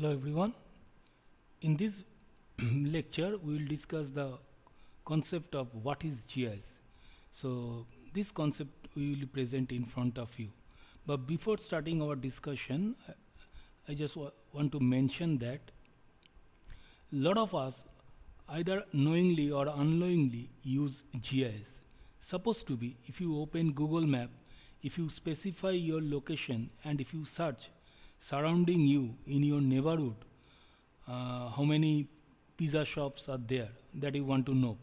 Hello everyone. In this lecture we will discuss the concept of what is GIS. So this concept we will present in front of you. But before starting our discussion, I just want to mention that a lot of us either knowingly or unknowingly use GIS. Supposed to be, if you open Google Map, if you specify your location and if you search surrounding you in your neighborhood, how many pizza shops are there that you want to know,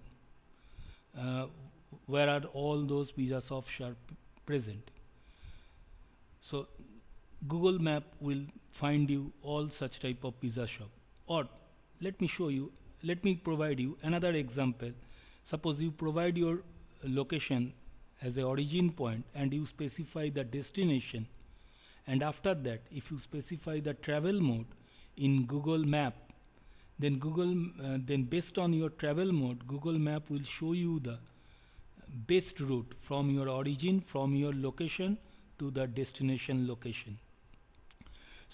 where are all those pizza shops are present. So Google Map will find you all such type of pizza shop. Or let me provide you another example. Suppose you provide your location as a origin point and you specify the destination, and after that if you specify the travel mode in Google Map, then then based on your travel mode, Google Map will show you the best route from your origin, from your location to the destination location.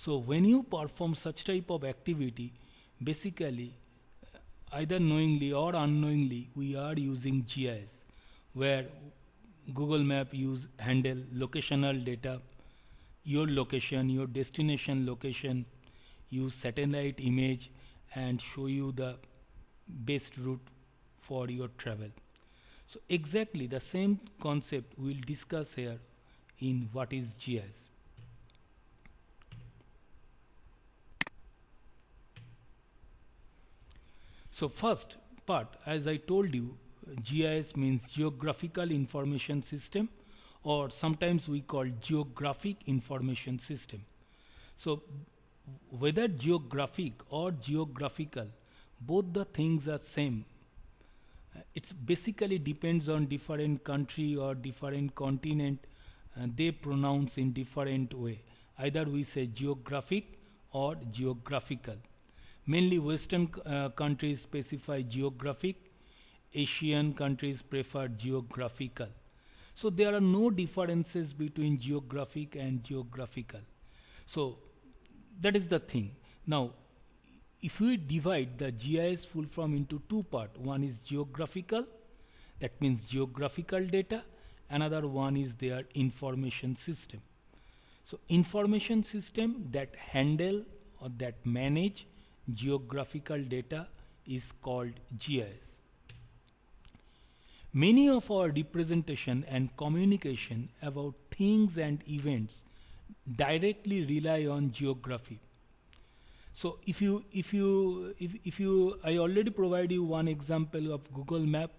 So when you perform such type of activity, basically either knowingly or unknowingly we are using GIS, where Google Map handle locational data, your location, your destination location, use satellite image and show you the best route for your travel. So exactly the same concept we'll discuss here in what is GIS. So first part, as I told you, GIS means Geographical Information System, or sometimes we call Geographic Information System. So whether geographic or geographical, both the things are same. It's basically depends on different country or different continent, they pronounce in different way. Either we say geographic or geographical. Mainly Western countries specify geographic, Asian countries prefer geographical. So there are no differences between geographic and geographical. So that is the thing. Now if we divide the GIS full form into two parts, one is geographical, that means geographical data, another one is their information system. So information system that handle or that manage geographical data is called GIS. Many of our representation and communication about things and events directly rely on geography. So I already provide you one example of Google Map.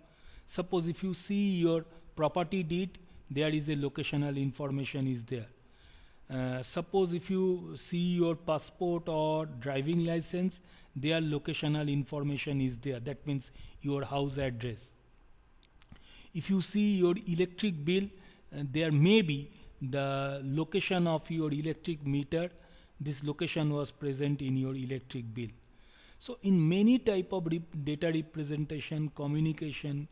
Suppose if you see your property deed, there is a locational information is there. Suppose if you see your passport or driving license, their locational information is there. That means your house address. If you see your electric bill, there may be the location of your electric meter. This location was present in your electric bill. So in many type of data representation, communication,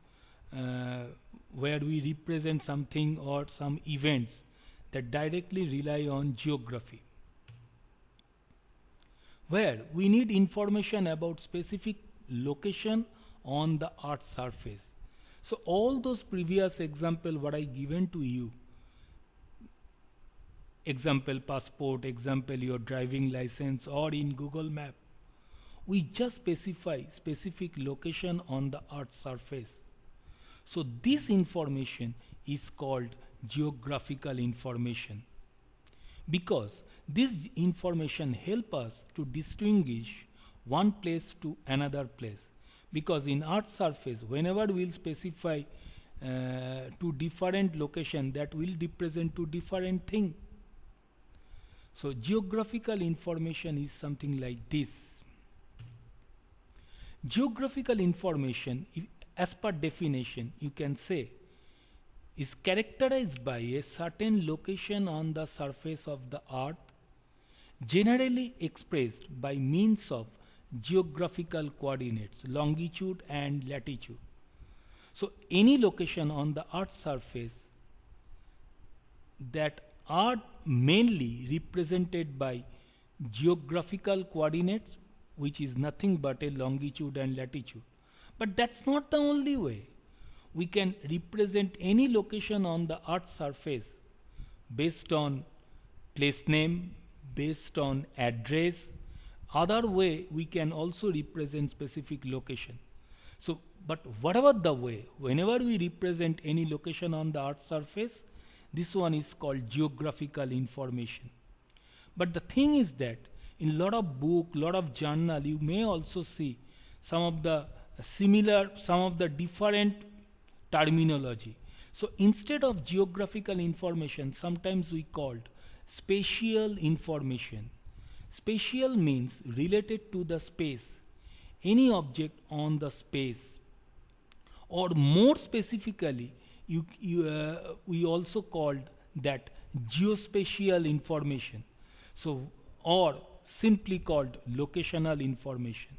where we represent something or some events that directly rely on geography, where we need information about specific location on the earth's surface. So all those previous example what I given to you, example passport, example your driving license, or in Google Map, we just specify specific location on the earth's surface. So this information is called geographical information, because this information help us to distinguish one place to another place. Because in earth's surface, whenever we will specify to different location, that will represent to different thing. So geographical information is something like this. Geographical information, as per definition, you can say, is characterized by a certain location on the surface of the earth, generally expressed by means of geographical coordinates, longitude and latitude. So any location on the earth's surface that are mainly represented by geographical coordinates, which is nothing but a longitude and latitude. But that's not the only way. We can represent any location on the Earth's surface based on place name, based on address. Other way, we can also represent specific location. So, but whatever the way, whenever we represent any location on the Earth's surface, this one is called geographical information. But the thing is that in lot of book, lot of journal, you may also see some of the similar, some of the different terminology. So instead of geographical information, sometimes we called spatial information. Spatial means related to the space, any object on the space, or more specifically, we also called that geospatial information. So, or simply called locational information.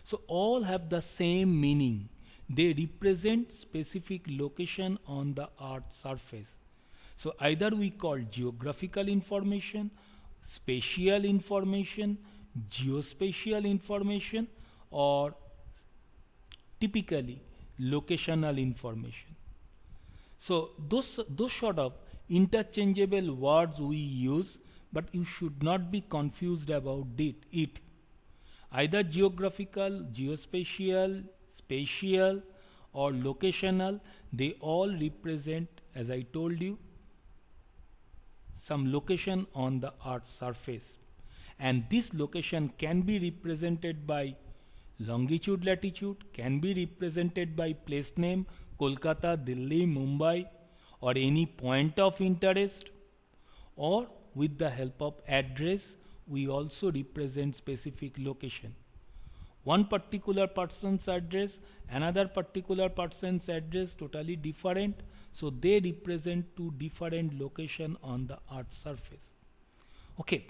So all have the same meaning. They represent specific location on the Earth's surface. So either we call geographical information, spatial information, geospatial information, or typically locational information. So those sort of interchangeable words we use, but you should not be confused about it. Either geographical, geospatial, spatial, or locational, they all represent, as I told you, some location on the Earth's surface. And this location can be represented by longitude, latitude, can be represented by place name, Kolkata, Delhi, Mumbai, or any point of interest, or with the help of address, we also represent specific location. One particular person's address, another particular person's address, totally different. So they represent two different locations on the Earth's surface. Okay.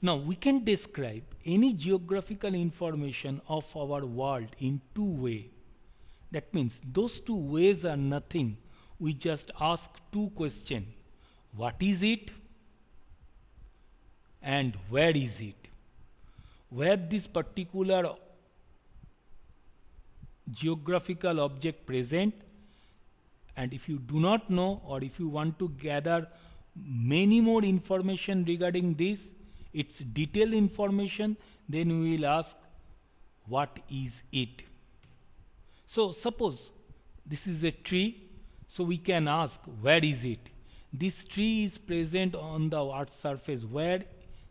Now we can describe any geographical information of our world in two ways. That means those two ways are nothing. We just ask two questions. What is it? And where is it? Where this particular geographical object present, and if you do not know, or if you want to gather many more information regarding this, its detailed information, then we will ask what is it. So suppose this is a tree, so we can ask where is it. This tree is present on the Earth's surface. Where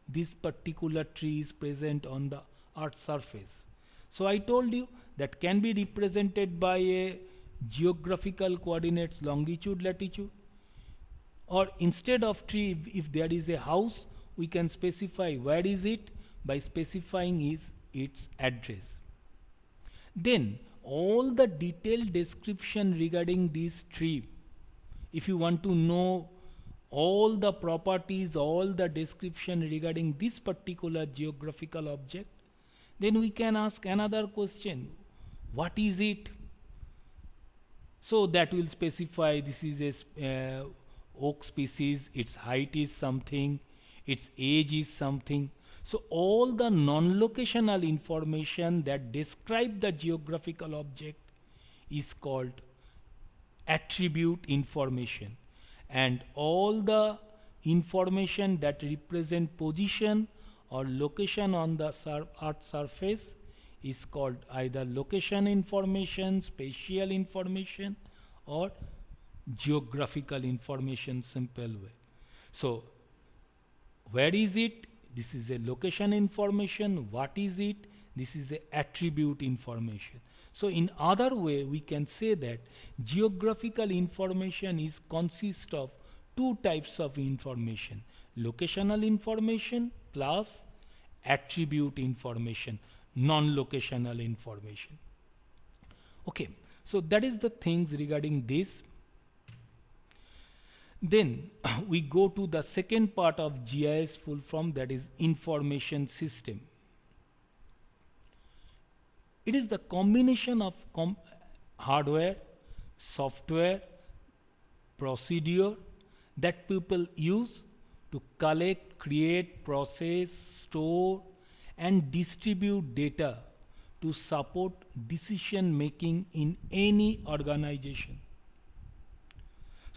this particular tree is present on the Earth's surface. So I told you that can be represented by a geographical coordinates longitude, latitude, or instead of tree, if there is a house, we can specify where is it by specifying its address. Then all the detailed description regarding this tree, if you want to know all the properties, all the description regarding this particular geographical object, then we can ask another question, what is it? So that will specify this is a oak species, its height is something, its age is something. So all the non-locational information that describe the geographical object is called attribute information, and all the information that represent position or location on the Earth's surface is called either location information, spatial information, or geographical information, simple way. So where is it? This is a location information. What is it? This is a attribute information. So in other way, we can say that geographical information is consist of two types of information: locational information plus attribute information, non-locational information. Okay, so that is the things regarding this. Then we go to the second part of GIS full form, that is information system. It is the combination of hardware, software, procedure that people use to collect, create, process, store and distribute data to support decision making in any organization.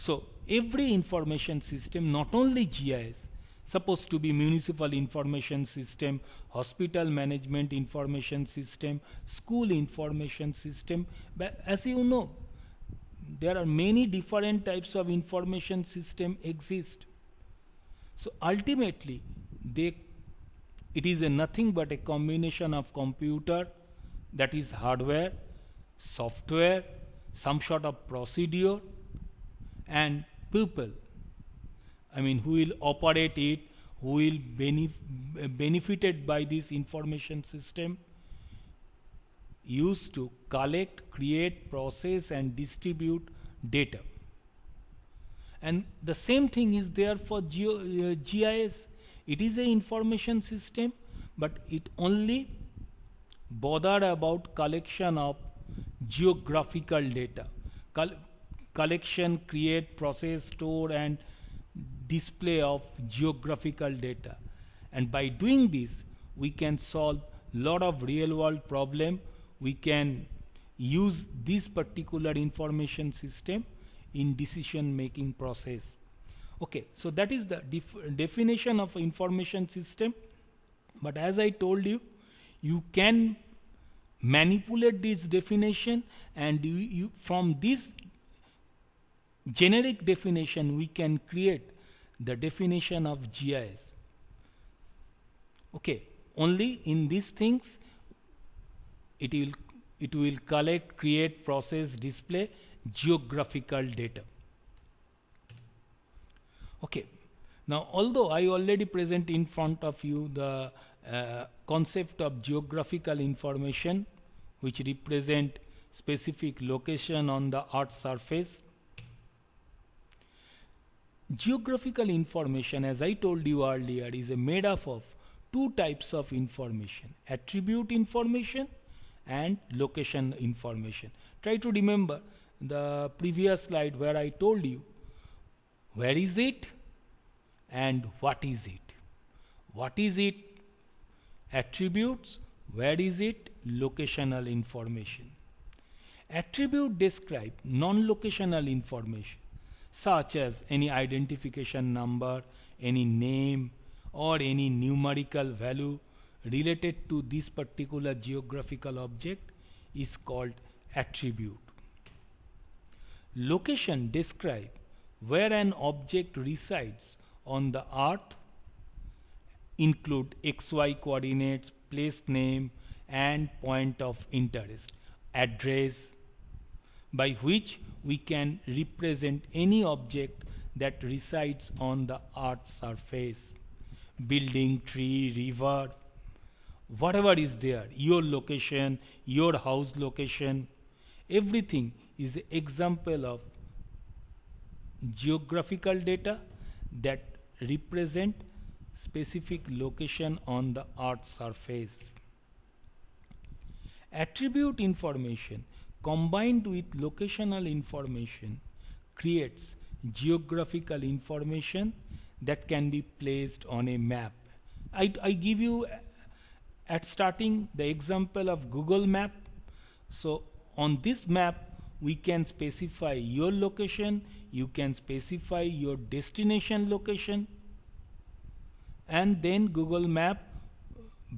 So every information system, not only GIS, supposed to be municipal information system, hospital management information system, school information system, but as you know, there are many different types of information system exist. So ultimately it is nothing but a combination of computer, that is hardware, software, some sort of procedure, and people, I mean, who will operate it, who will benefited by this information system, used to collect, create, process and distribute data. And the same thing is there for GIS. It is a information system, but it only bother about collection of geographical data. Collection, create, process, store and display of geographical data. And by doing this, we can solve lot of real world problem. We can use this particular information system in decision making process. Okay, so that is the definition of information system. But as I told you, you can manipulate this definition, and from this generic definition we can create the definition of GIS. Okay, only in these things it will collect, create, process, display geographical data. Okay, now although I already present in front of you the concept of geographical information, which represent specific location on the Earth's surface. Geographical information, as I told you earlier, is made up of two types of information: attribute information and location information. Try to remember the previous slide where I told you where is it and what is it. What is it? Attributes. Where is it? Locational information. Attribute describe non-locational information such as any identification number, any name or any numerical value related to this particular geographical object is called attribute. Location describe where an object resides on the earth, include XY coordinates, place name and point of interest, address, by which we can represent any object that resides on the earth's surface, building, tree, river, whatever is there, your location, your house location, everything is an example of geographical data that represent specific location on the earth's surface. Attribute information combined with locational information creates geographical information that can be placed on a map. I give you at starting the example of Google Map. So on this map we can specify your location, you can specify your destination location, and then Google Map,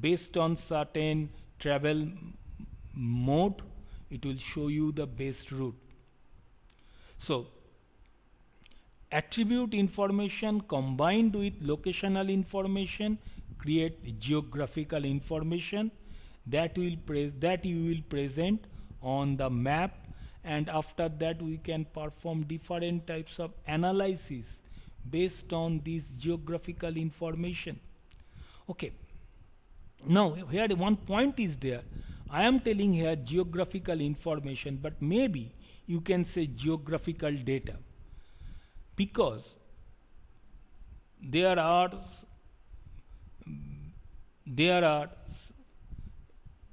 based on certain travel mode, it will show you the best route. So attribute information combined with locational information create geographical information that you will present on the map, and after that we can perform different types of analysis based on this geographical information. Okay, now here one point is there. I am telling here geographical information, but maybe you can say geographical data, because there are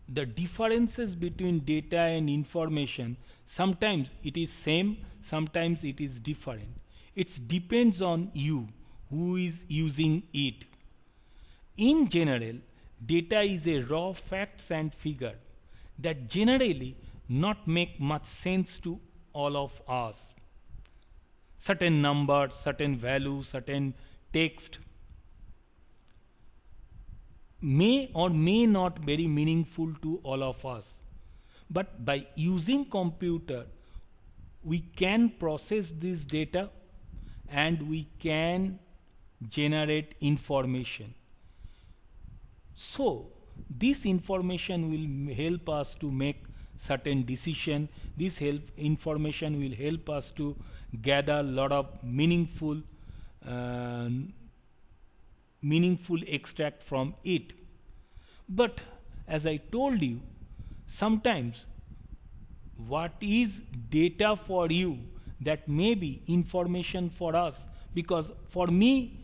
the differences between data and information. Sometimes it is same, sometimes it is different. It depends on you who is using it. In general, data is a raw facts and figure that generally not make much sense to all of us. Certain numbers, certain values, certain text may or may not very meaningful to all of us. But by using computer, we can process this data and we can generate information. So this information will help us to make certain decision. This information will help us to gather a lot of meaningful extract from it. But as I told you, sometimes what is data for you, that may be information for us, because for me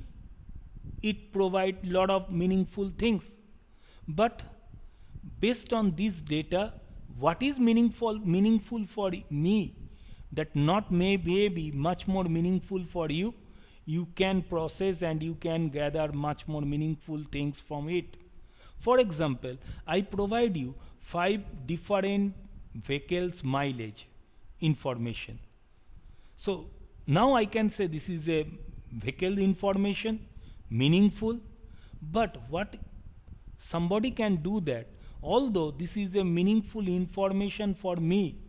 it provides a lot of meaningful things. But based on this data, what is meaningful for me, that not may be much more meaningful for you, you can process and you can gather much more meaningful things from it. For example, I provide you 5 different vehicles mileage information. So now I can say this is a vehicle information, meaningful. But what somebody can do that, although this is a meaningful information for me,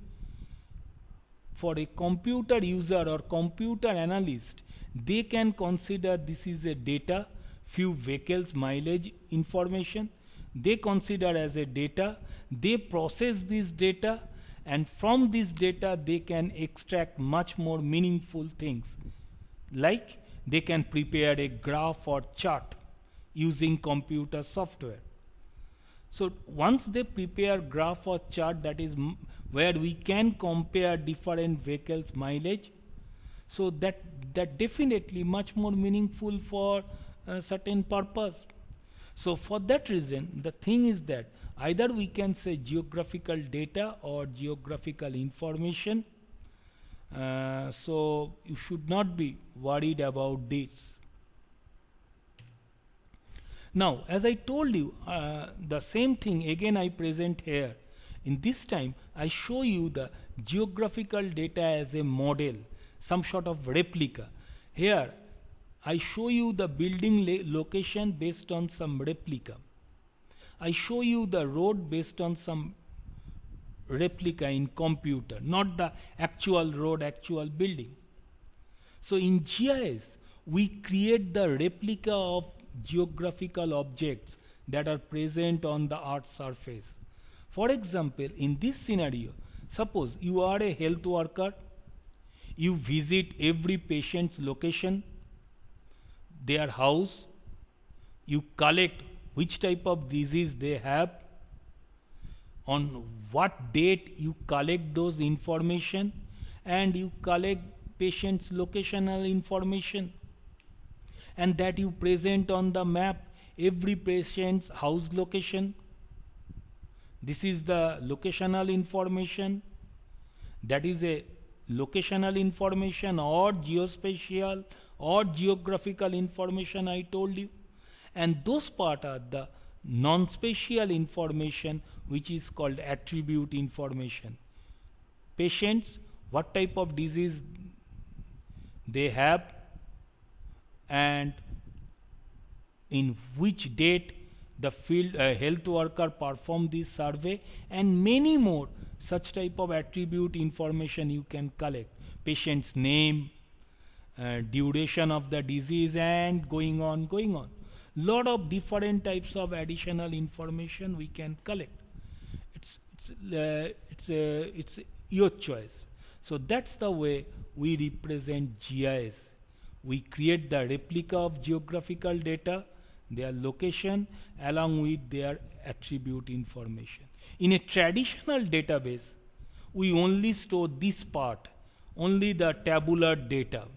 for a computer user or computer analyst, they can consider this is a data, few vehicles mileage information, they consider as a data, they process this data, and from this data they can extract much more meaningful things, like they can prepare a graph or chart using computer software. So once they prepare graph or chart, that is where we can compare different vehicles mileage, so that definitely much more meaningful for a certain purpose. So for that reason, the thing is that either we can say geographical data or geographical information. So you should not be worried about this. Now, as I told you, the same thing again I present here. In this time, I show you the geographical data as a model, some sort of replica. Here, I show you the building location based on some replica. I show you the road based on some replica in computer, not the actual road, actual building. So in GIS, we create the replica of geographical objects that are present on the Earth's surface. For example, in this scenario, suppose you are a health worker, you visit every patient's location, their house, you collect which type of disease they have, on what date you collect those information, and you collect patient's locational information, and that you present on the map every patient's house location. This is the locational information, that is a locational information or geospatial or geographical information I told you. And those part are the non-spatial information, which is called attribute information. Patients, what type of disease they have, and in which date the field health worker performed this survey, and many more such type of attribute information you can collect. Patient's name, duration of the disease, and going on. Lot of different types of additional information we can collect. It's your choice. So that's the way we represent GIS. We create the replica of geographical data, their location, along with their attribute information. In a traditional database, we only store this part, only the tabular data.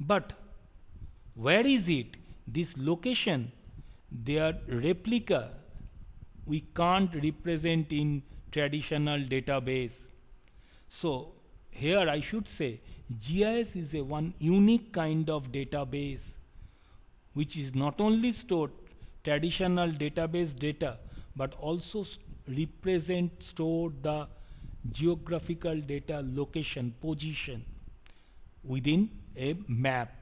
But where is it? This location, their replica, we can't represent in traditional database. So here I should say GIS is a one unique kind of database which is not only stored traditional database data but also store the geographical data location position within a map.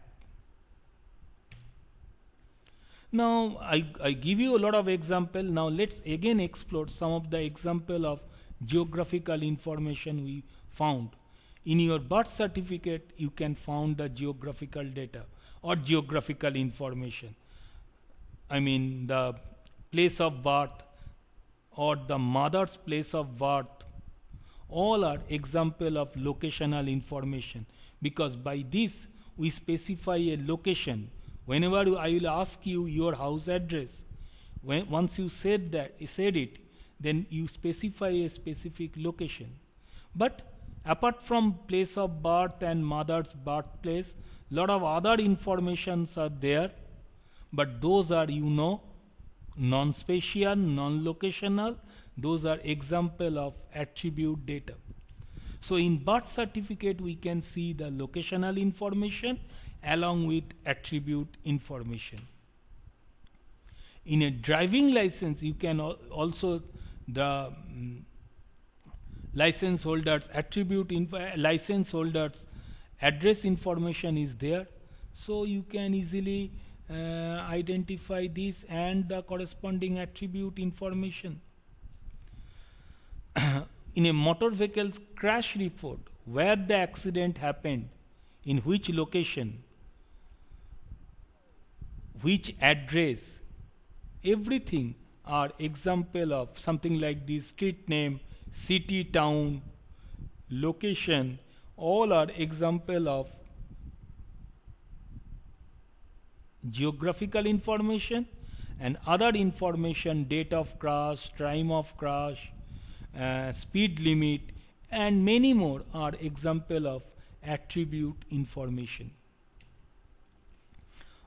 Now I give you a lot of example. Now let's again explore some of the example of geographical information we found. In your birth certificate you can find the geographical data or geographical information. I mean the place of birth or the mother's place of birth, all are example of locational information, because by this we specify a location. Whenever I will ask you your house address, once you said it, then you specify a specific location. But apart from place of birth and mother's birthplace, lot of other informations are there, but those are non-spatial, non-locational. Those are example of attribute data. So in birth certificate we can see the locational information along with attribute information. In a driving license you can also the license holders license holders address information is there, so you can easily identify this and the corresponding attribute information. In a motor vehicle's crash report, where the accident happened, in which location, which address, everything are example of something like this: street name, city, town, location, all are example of geographical information. And other information, date of crash, time of crash, speed limit, and many more are example of attribute information.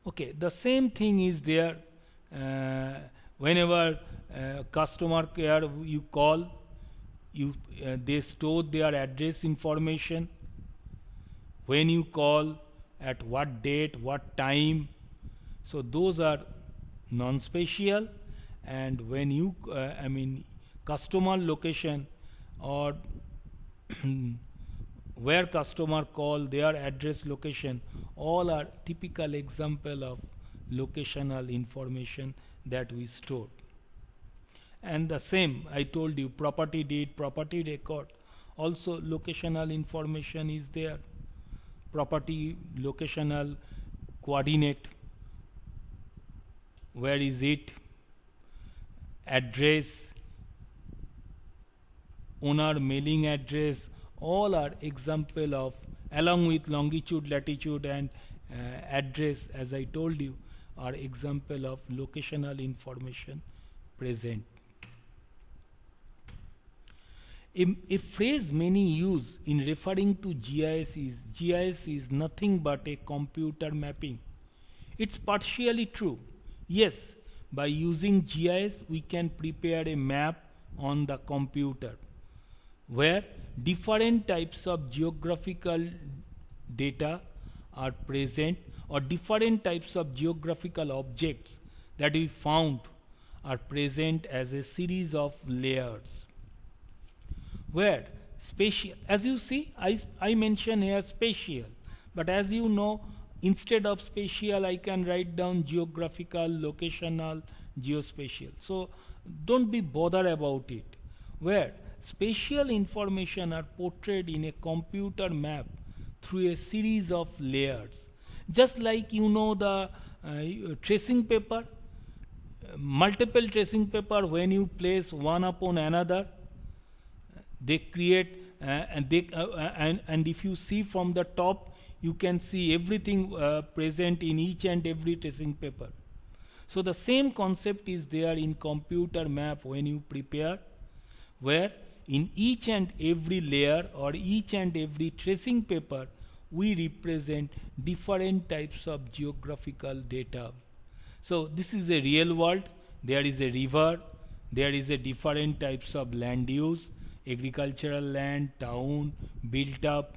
Okay, the same thing is there whenever customer care you call, they store their address information, when you call, at what date, what time. So those are non-spatial. And when you customer location or where customer call, their address location, all are typical example of locational information that we stored. And the same I told you, property deed, property record, also locational information is there. Property locational coordinate, where is it, address, owner mailing address, all are example of, along with longitude, latitude and address, as I told you, are example of locational information present. A phrase many use in referring to GIS is nothing but a computer mapping. It's partially true. Yes, by using GIS we can prepare a map on the computer where different types of geographical data are present, or different types of geographical objects that we found are present as a series of layers. Where spatial, as you see, I mention here spatial, but as you know, instead of spatial I can write down geographical, locational, geospatial. So don't be bothered about it. Where spatial information are portrayed in a computer map through a series of layers, just like the tracing paper, multiple tracing paper, when you place one upon another, they create and if you see from the top, you can see everything present in each and every tracing paper. So the same concept is there in computer map when you prepare, where in each and every layer or each and every tracing paper we represent different types of geographical data. So this is a real world. There is a river, there is a different types of land use, agricultural land, town, built up.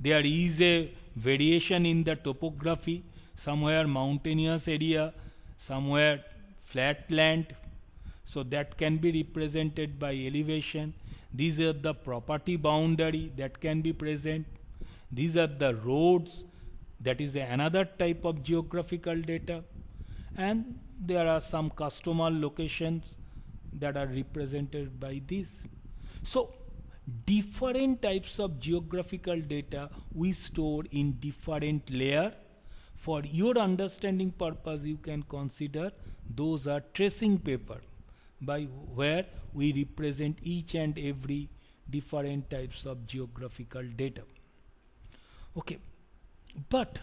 There is a variation in the topography. somewhere mountainous area, somewhere flat land. So that can be represented by elevation. These are the property boundary that can be present. These are the roads, that is another type of geographical data. And there are some customer locations that are represented by this. So different types of geographical data we store in different layer. For your understanding purpose, you can consider those are tracing paper, by where we represent each and every different types of geographical data. Okay, but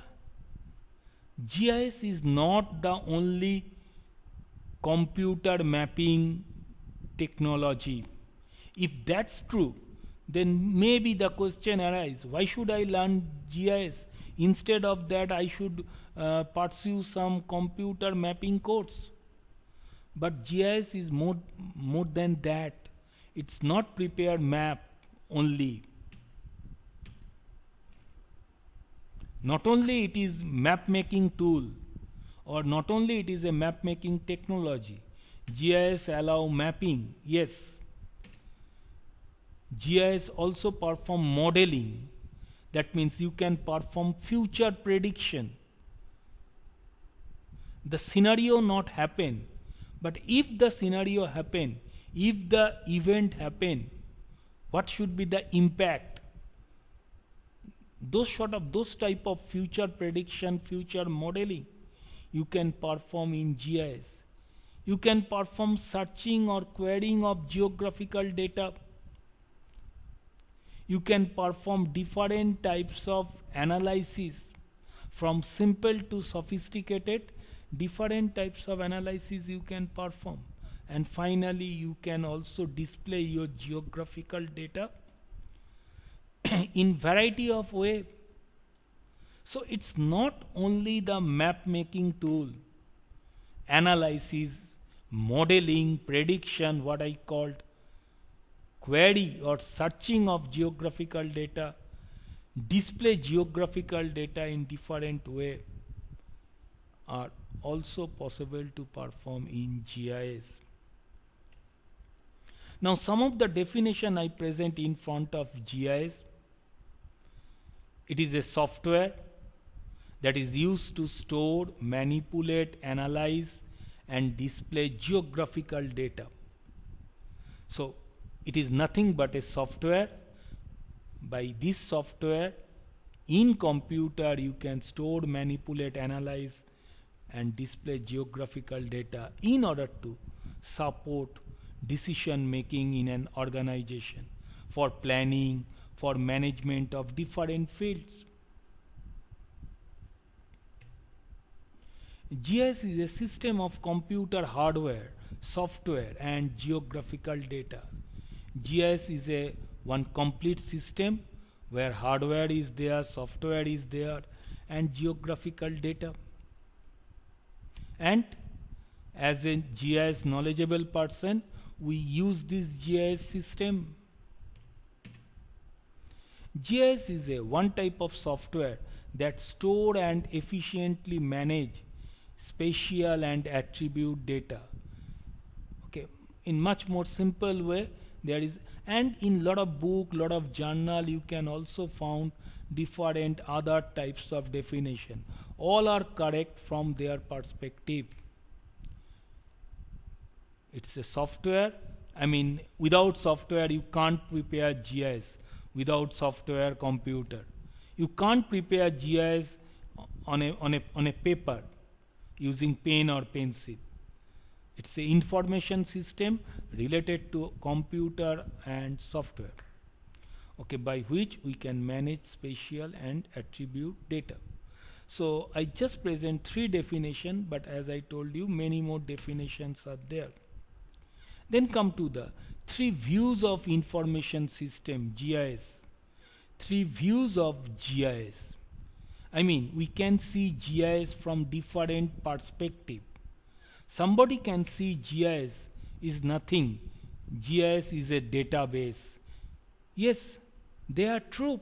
GIS is not the only computer mapping technology. If that's true, then maybe the question arises, why should I learn GIS? Instead of that, I should pursue some computer mapping course. But GIS is more than that. It's not prepare map only. Not only it is map making tool, or not only it is a map making technology. GIS allow mapping, yes. GIS also perform modeling. That means you can perform future prediction. The scenario not happen, but if the scenario happen, if the event happen, what should be the impact? Those type of future prediction, future modeling, you can perform in GIS. You can perform searching or querying of geographical data. You can perform different types of analysis, from simple to sophisticated. Different types of analysis you can perform. And finally, you can also display your geographical data in variety of way. So it's not only the map making tool, analysis, modeling, prediction, what I called query or searching of geographical data, display geographical data in different way, are also possible to perform in GIS. Now some of the definition I present in front of GIS. It is a software that is used to store, manipulate, analyze and display geographical data. So it is nothing but a software. By this software, in computer you can store, manipulate, analyze and display geographical data in order to support decision making in an organization, for planning, for management of different fields. GIS is a system of computer hardware, software and geographical data. GIS is a one complete system where hardware is there, software is there and geographical data. And as a GIS knowledgeable person, we use this GIS system. GIS is a one type of software that store and efficiently manage spatial and attribute data. Okay, in much more simple way, there is, and in lot of book, lot of journal, you can also found different other types of definition. All are correct from their perspective. It's a software. I mean, without software you can't prepare GIS. Without software, computer, you can't prepare GIS on a paper using pen or pencil. It's an information system related to computer and software, okay, by which we can manage spatial and attribute data. So I just present three definitions, but as I told you, many more definitions are there. Then come to the three views of information system, GIS. Three views of GIS. I mean, we can see GIS from different perspective. Somebody can see GIS is nothing. GIS is a database. Yes, they are true.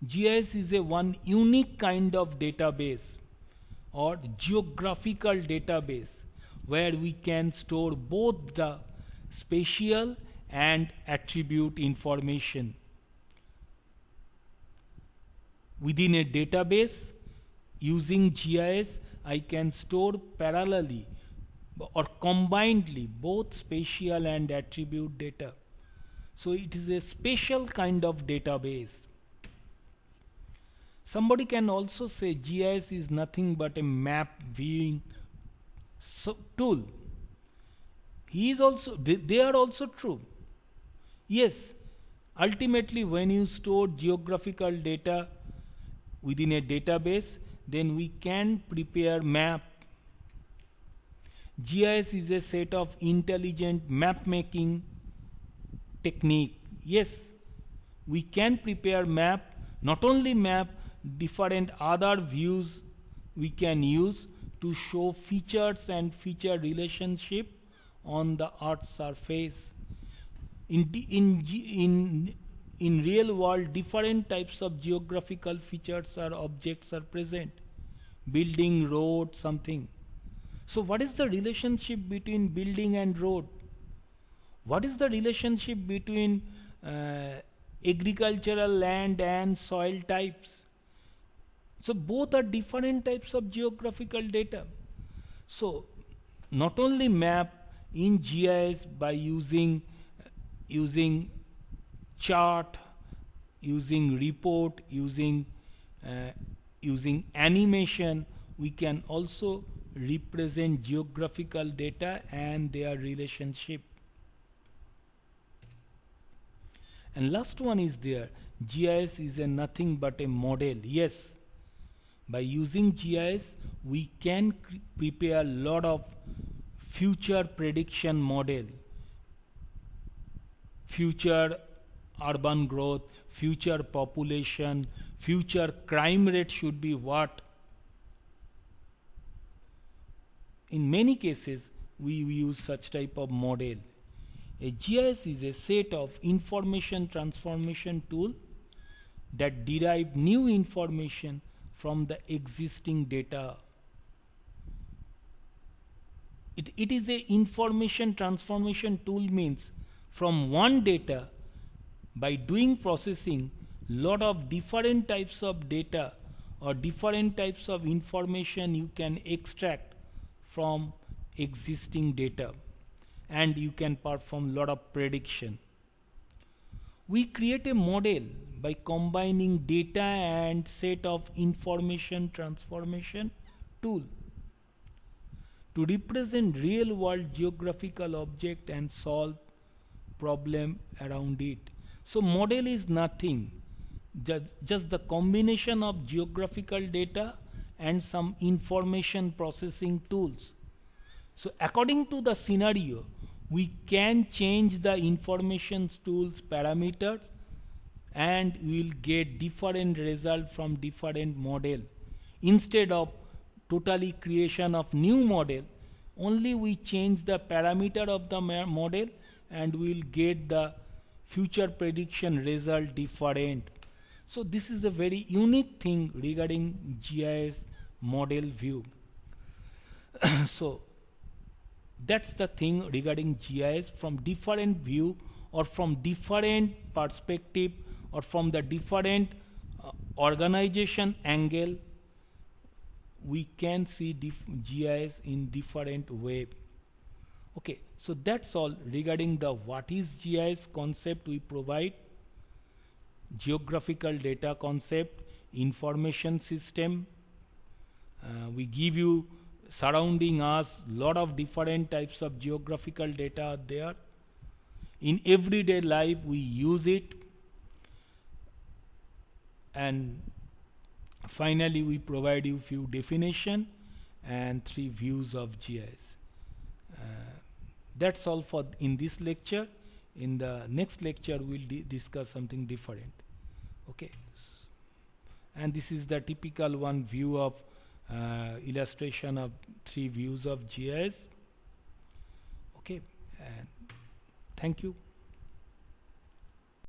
GIS is a one unique kind of database or geographical database where we can store both the spatial and attribute information. Within a database, using GIS, I can store parallelly or combinedly both spatial and attribute data. So it is a special kind of database. Somebody can also say GIS is nothing but a map viewing tool. They are also true. Yes, ultimately when you store geographical data within a database, then we can prepare map. GIS is a set of intelligent map making technique. Yes, we can prepare map, not only map, different other views we can use to show features and feature relationship on the Earth's surface. In real world, different types of geographical features or objects are present. Building, road, something. So what is the relationship between building and road? What is the relationship between agricultural land and soil types? So both are different types of geographical data. So not only map in GIS by using chart, using report, using animation, we can also represent geographical data and their relationship. And last one is there, GIS is a nothing but a model. Yes, by using GIS we can prepare a lot of future prediction model, future urban growth, future population, future crime rate should be what. In many cases we use such type of model. A GIS is a set of information transformation tool that derive new information from the existing data. It is a information transformation tool means from one data, by doing processing, lot of different types of data or different types of information you can extract from existing data, and you can perform lot of prediction. We create a model by combining data and set of information transformation tool to represent real world geographical object and solve problem around it. So model is nothing, just the combination of geographical data and some information processing tools. So according to the scenario, we can change the information tools parameters and we will get different result from different model. Instead of totally creation of new model, only we change the parameter of the model and we will get the future prediction result different. So this is a very unique thing regarding GIS model view. So that's the thing regarding GIS. From different view or from different perspective or from the different organization angle, we can see GIS in different way. Okay, so that's all regarding the what is GIS concept we provide, geographical data concept, information system. We give you surrounding us lot of different types of geographical data are there. In everyday life we use it, and finally we provide you few definition and 3 views of GIS. That's all for in this lecture. In the next lecture we'll discuss something different. Okay, and this is the typical one view of illustration of 3 views of GIS. Okay, and thank you.